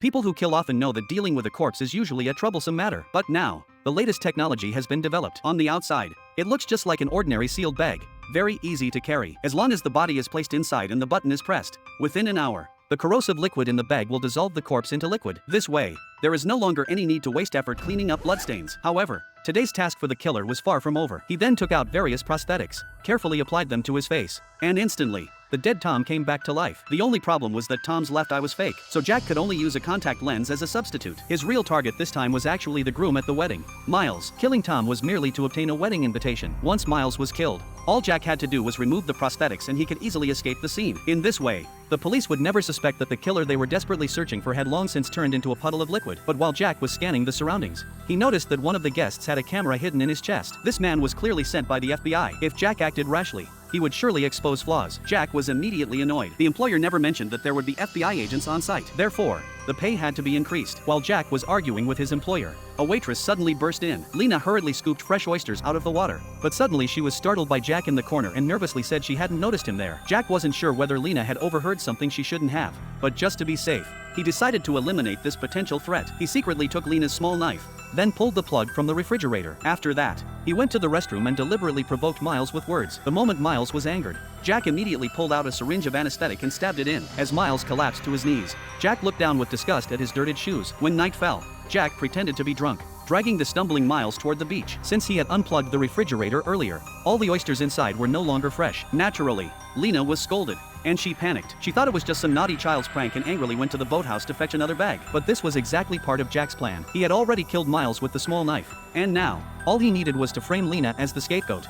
People who kill often know that dealing with a corpse is usually a troublesome matter. But now, the latest technology has been developed. On the outside, it looks just like an ordinary sealed bag. Very easy to carry, as long as the body is placed inside and the button is pressed. Within an hour, the corrosive liquid in the bag will dissolve the corpse into liquid. This way, there is no longer any need to waste effort cleaning up bloodstains. However, today's task for the killer was far from over. He then took out various prosthetics, carefully applied them to his face, and instantly, the dead Tom came back to life. The only problem was that Tom's left eye was fake, so Jack could only use a contact lens as a substitute. His real target this time was actually the groom at the wedding, Miles. Killing Tom was merely to obtain a wedding invitation. Once Miles was killed, all Jack had to do was remove the prosthetics and he could easily escape the scene. In this way, the police would never suspect that the killer they were desperately searching for had long since turned into a puddle of liquid. But while Jack was scanning the surroundings, he noticed that one of the guests had a camera hidden in his chest. This man was clearly sent by the FBI. If Jack acted rashly, he would surely expose flaws. Jack was immediately annoyed. The employer never mentioned that there would be FBI agents on site. Therefore, the pay had to be increased. While Jack was arguing with his employer, a waitress suddenly burst in. Lena hurriedly scooped fresh oysters out of the water, but suddenly she was startled by Jack in the corner and nervously said she hadn't noticed him there. Jack wasn't sure whether Lena had overheard something she shouldn't have, but just to be safe, he decided to eliminate this potential threat. He secretly took Lena's small knife, then pulled the plug from the refrigerator. After that, he went to the restroom and deliberately provoked Miles with words. The moment Miles was angered, Jack immediately pulled out a syringe of anesthetic and stabbed it in. As Miles collapsed to his knees, Jack looked down with disgust at his dirted shoes. When night fell, Jack pretended to be drunk, dragging the stumbling Miles toward the beach. Since he had unplugged the refrigerator earlier, all the oysters inside were no longer fresh. Naturally, Lena was scolded, and she panicked. She thought it was just some naughty child's prank and angrily went to the boathouse to fetch another bag. But this was exactly part of Jack's plan. He had already killed Miles with the small knife, and now, all he needed was to frame Lena as the scapegoat.